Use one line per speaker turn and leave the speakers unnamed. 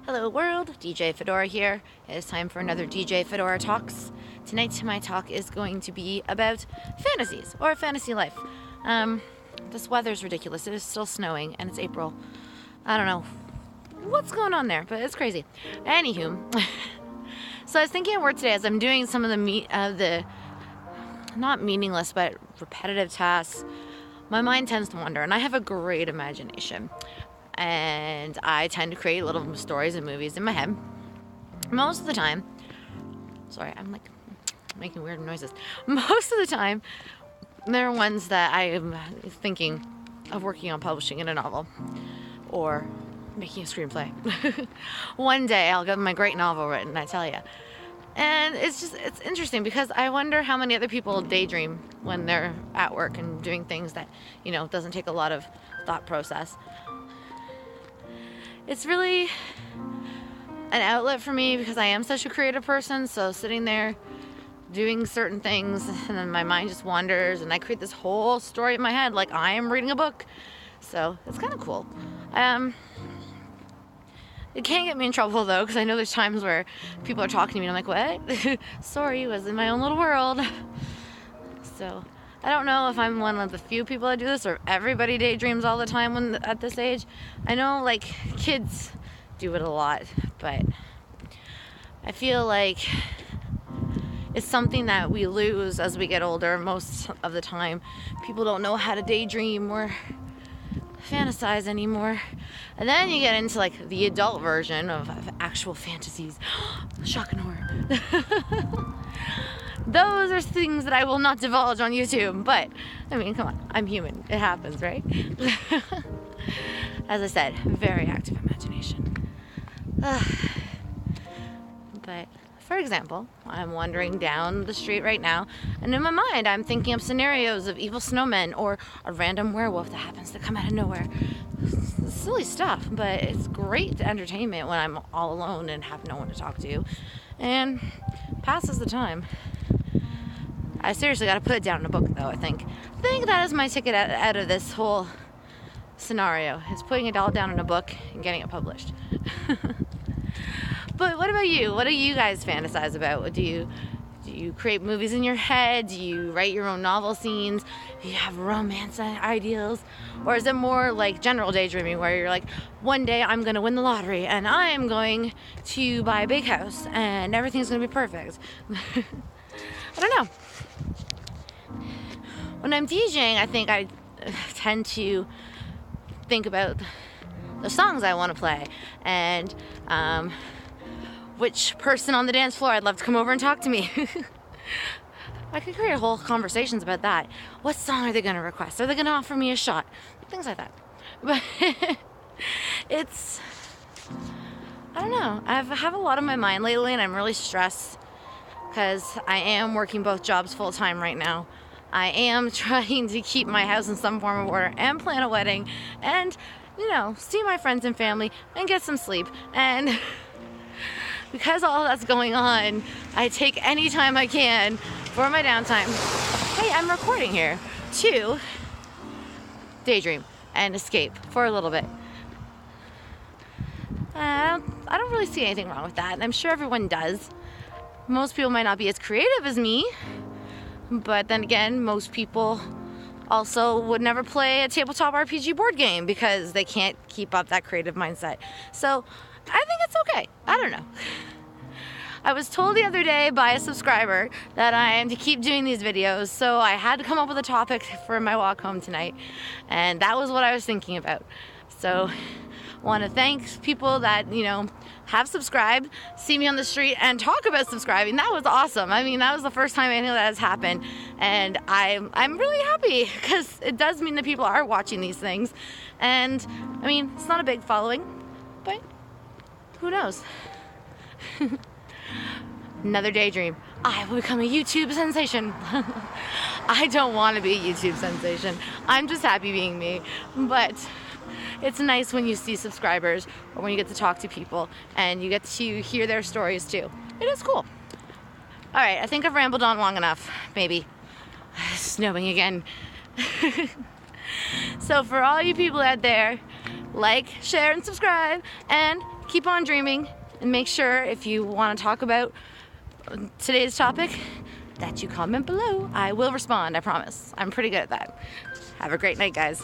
Hello world, DJ Fedora here. It is time for another DJ Fedora Talks. Tonight my talk is going to be about fantasies or fantasy life. This weather's ridiculous. It is still snowing and it's April. I don't know what's going on there, but it's crazy. Anywho, so I was thinking of work today as I'm doing some of the not meaningless but repetitive tasks. My mind tends to wander, and I have a great imagination. And I tend to create little stories and movies in my head. Most of the time, sorry, I'm like making weird noises. Most of the time, they're ones that I am thinking of working on publishing in a novel or making a screenplay. One day I'll get my great novel written, I tell you. And it's interesting because I wonder how many other people daydream when they're at work and doing things that, doesn't take a lot of thought process. It's really an outlet for me because I am such a creative person. So sitting there doing certain things and then my mind just wanders and I create this whole story in my head like I am reading a book. So it's kind of cool. It can't get me in trouble though, because I know there's times where people are talking to me and I'm like, what? Sorry, was in my own little world. So I don't know if I'm one of the few people that do this or everybody daydreams all the time at this age. I know like kids do it a lot, but I feel like it's something that we lose as we get older most of the time. People don't know how to daydream or fantasize anymore. And then you get into like the adult version of actual fantasies. Shock and horror. Those are things that I will not divulge on YouTube, but I mean, come on, I'm human. It happens, right? As I said, very active imagination. But for example, I'm wandering down the street right now, and in my mind, I'm thinking of scenarios of evil snowmen or a random werewolf that happens to come out of nowhere. It's silly stuff, but it's great entertainment when I'm all alone and have no one to talk to, and passes the time. I seriously got to put it down in a book, though, I think. I think that is my ticket out of this whole scenario, is putting it all down in a book and getting it published. But what about you? What do you guys fantasize about? Do you create movies in your head? Do you write your own novel scenes? Do you have romance ideals? Or is it more like general daydreaming where you're like, one day I'm going to win the lottery and I'm going to buy a big house and everything's going to be perfect? I don't know. When I'm DJing, I think I tend to think about the songs I want to play and which person on the dance floor I'd love to come over and talk to me. I could create whole conversations about that. What song are they going to request? Are they going to offer me a shot? Things like that. But I don't know. I have a lot on my mind lately and I'm really stressed because I am working both jobs full time right now. I am trying to keep my house in some form of order and plan a wedding and, see my friends and family and get some sleep. And because all that's going on, I take any time I can for my downtime. Hey, I'm recording here to daydream and escape for a little bit. I don't really see anything wrong with that, and I'm sure everyone does. Most people might not be as creative as me, but then again, most people also would never play a tabletop RPG board game because they can't keep up that creative mindset. So I think it's okay. I don't know. I was told the other day by a subscriber that I am to keep doing these videos, so I had to come up with a topic for my walk home tonight, and that was what I was thinking about. So I want to thank people that, have subscribed, see me on the street, and talk about subscribing. That was awesome. I mean, that was the first time anything that has happened, and I'm really happy because it does mean that people are watching these things. And I mean, it's not a big following, but who knows? Another daydream. I will become a YouTube sensation. I don't want to be a YouTube sensation. I'm just happy being me. But it's nice when you see subscribers or when you get to talk to people and you get to hear their stories too. It is cool. All right, I think I've rambled on long enough, maybe. It's snowing again. So for all you people out there, like, share, and subscribe, and keep on dreaming, and make sure if you want to talk about today's topic that you comment below. I will respond, I promise. I'm pretty good at that. Have a great night, guys.